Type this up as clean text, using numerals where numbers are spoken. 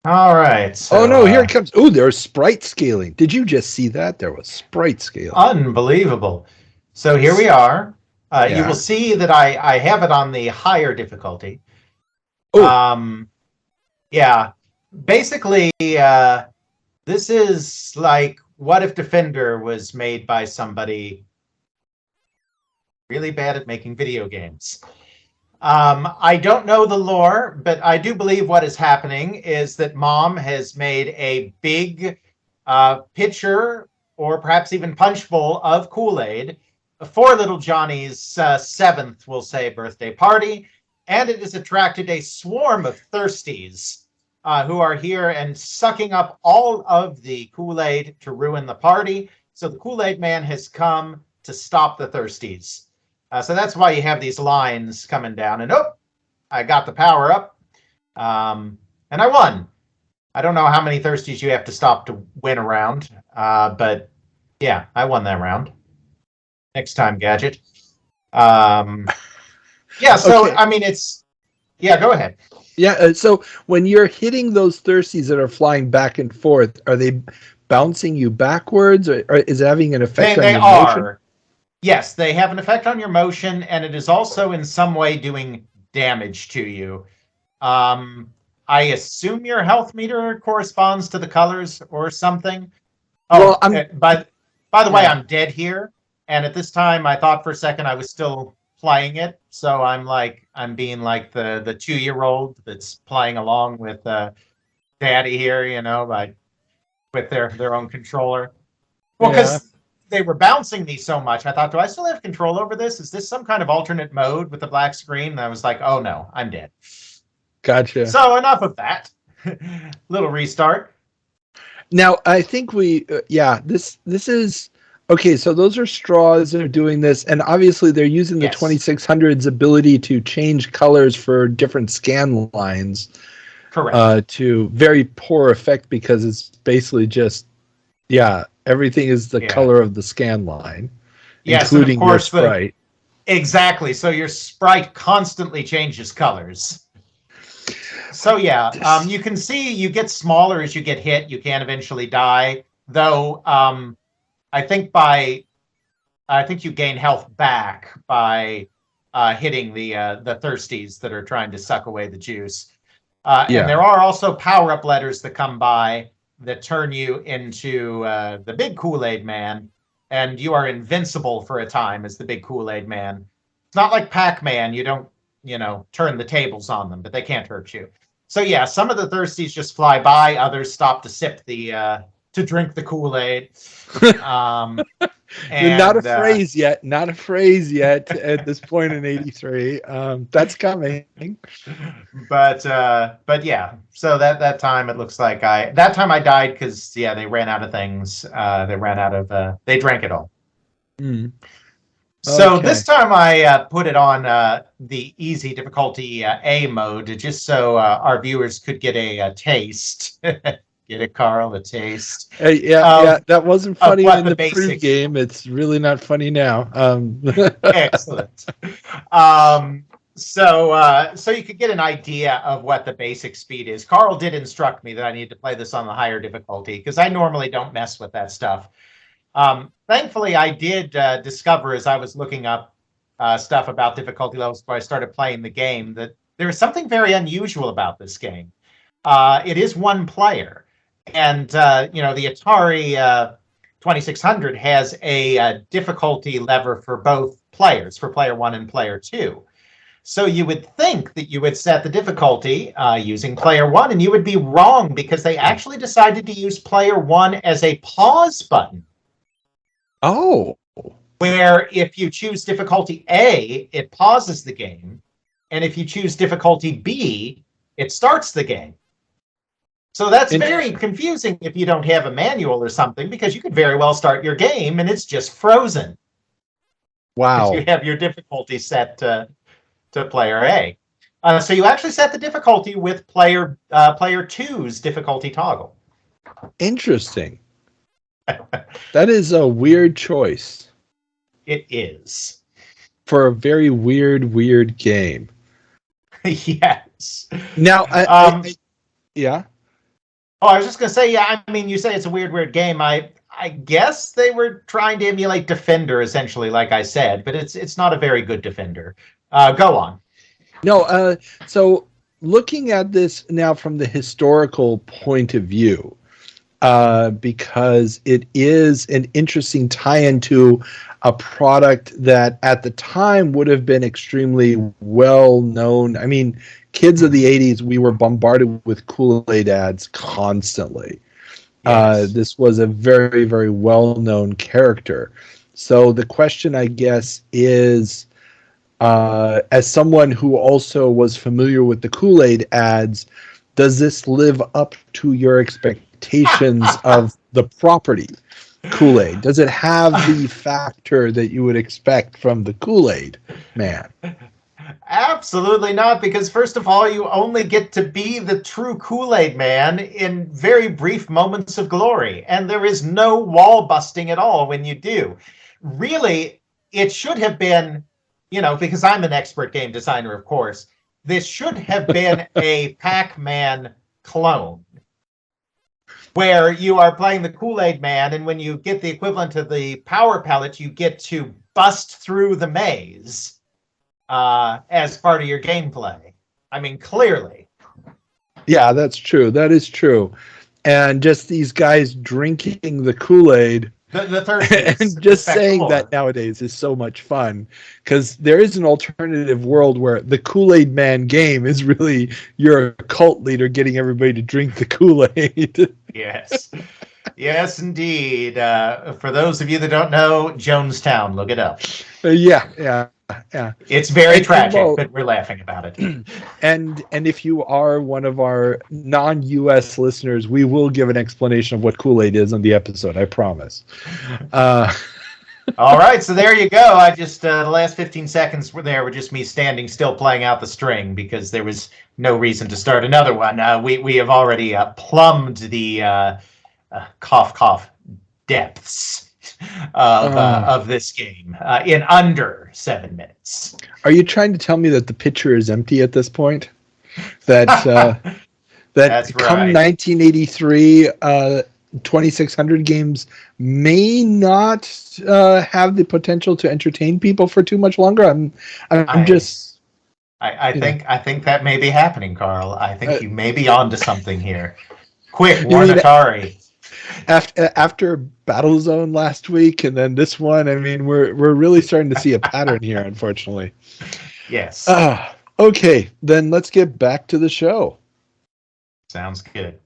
All right, Oh so no, here it comes. Oh, there's sprite scaling. Did you just see that? There was sprite scaling. unbelievable. So here we are. You will Yeah. see that I have it on the higher difficulty. Oh, Um, yeah, basically, this is like what if Defender was made by somebody really bad at making video games. I don't know the lore, but I do believe what is happening is that Mom has made a big pitcher or perhaps even punch bowl of Kool-Aid for little Johnny's seventh, we'll say, birthday party. And it has attracted a swarm of Thirsties who are here and sucking up all of the Kool-Aid to ruin the party. So the Kool-Aid man has come to stop the Thirsties. So that's why you have these lines coming down. And I got the power up. And I won. I don't know how many Thirsties you have to stop to win a round. But yeah, I won that round. Next time, Gadget. Yeah, so okay. I mean, yeah, go ahead. Yeah. So when you're hitting those thirsties that are flying back and forth, are they bouncing you backwards, or is it having an effect on They your motion? are. Yes, they have an effect on your motion, and it is also in some way doing damage to you. Um, I assume your health meter corresponds to the colors or something. Well, Oh, by the way, yeah. I'm dead here, and at this time, I thought for a second I was still playing it. So I'm being like the 2-year-old that's playing along with Daddy here, by with their own controller. Well, Yeah. because they were bouncing me so much, I thought, do I still have control over this? Is this some kind of alternate mode with the black screen? And I was like, oh no, I'm dead. Gotcha. So enough of that. Little restart. Now, I think this is okay. So those are straws that are doing this, and obviously they're using the Yes, 2600's ability to change colors for different scan lines correct. to very poor effect because it's basically just, yeah, everything is the Yeah. color of the scan line, Yes, and of including your course the sprite. exactly. So your sprite constantly changes colors. So yeah, This, you can see you get smaller as you get hit. You can eventually die, though. I think by I think you gain health back by hitting the thirsties that are trying to suck away the juice. And yeah. there are also power up letters that come by that turn you into the big Kool-Aid man, and you are invincible for a time as the big Kool-Aid man. It's not like Pac-Man; you don't, turn the tables on them, but they can't hurt you. So yeah, some of the thirsties just fly by; others stop to sip to drink the Kool-Aid. Um, Not a and phrase yet. Not a phrase yet at this point in '83. That's coming. but yeah, so that time it looks like that time I died because yeah, they ran out of things. They ran out of they drank it all. Mm, So this okay. time I put it on the easy difficulty A mode just so our viewers could get a taste. Get it, Carl, a taste Yeah, yeah, of that wasn't of funny what in the the basic. pregame. It's really not funny now. Excellent. Um, so you could get an idea of what the basic speed is. Carl did instruct me that I need to play this on the higher difficulty because I normally don't mess with that stuff. Thankfully, I did discover as I was looking up stuff about difficulty levels before I started playing the game that there is something very unusual about this game. It is one player, and the Atari 2600 has a difficulty lever for both players, for player one and player two. So you would think that you would set the difficulty using player one, and you would be wrong because they actually decided to use player one as a pause button, Oh, where if you choose difficulty A, it pauses the game, and if you choose difficulty B, it starts the game. So that's very interesting. confusing if you don't have a manual or something, because you could very well start your game and it's just frozen if you Wow. have your difficulty set to player A. So you actually set the difficulty with player two's difficulty toggle. Interesting. That is a weird choice It is. for a very weird game. Yes. Now, Um, yeah. Oh, I was just gonna say, yeah. I mean, you say it's a weird game. I guess they were trying to emulate Defender, essentially, like I said, but it's not a very good Defender. Go on. No, so looking at this now from the historical point of view, because it is an interesting tie-in to a product that at the time would have been extremely well known. I mean, kids of the 80s, we were bombarded with Kool-Aid ads constantly. Yes. This was a very, very well-known character. So the question, I guess, is, as someone who also was familiar with the Kool-Aid ads, does this live up to your expectations of the property Kool-Aid? Does it have the factor that you would expect from the Kool-Aid man? Absolutely not, because first of all, you only get to be the true Kool-Aid man in very brief moments of glory, and there is no wall busting at all when you do. Really, it should have been, because I'm an expert game designer, of course, this should have been a Pac-Man clone, where you are playing the Kool-Aid man, and when you get the equivalent of the power pellet, you get to bust through the maze as part of your gameplay. I mean, clearly. Yeah, that's true. That is true. And just these guys drinking the Kool-Aid The Thirsties. and just saying that nowadays is so much fun, because there is an alternative world where the Kool-Aid Man game is really you're a cult leader getting everybody to drink the Kool-Aid. Yes. Yes, indeed. For those of you that don't know, Jonestown, look it up. Yeah. It's very tragic, but we're laughing about it. And if you are one of our non-US listeners, we will give an explanation of what Kool-Aid is on the episode, I promise. All right, so there you go. I just the last 15 seconds were just me standing still playing out the string because there was no reason to start another one. We have already plumbed the cough cough depths of this game in under 7 minutes. Are you trying to tell me that the pitcher is empty at this point? That That's come right. 1983, 2600 games may not have the potential to entertain people for too much longer. I think that may be happening, Carl. I think you may be onto something here. Quick, warn Atari. After Battlezone last week and then this one, I mean, we're really starting to see a pattern here, unfortunately. Yes. Okay, then let's get back to the show. Sounds good.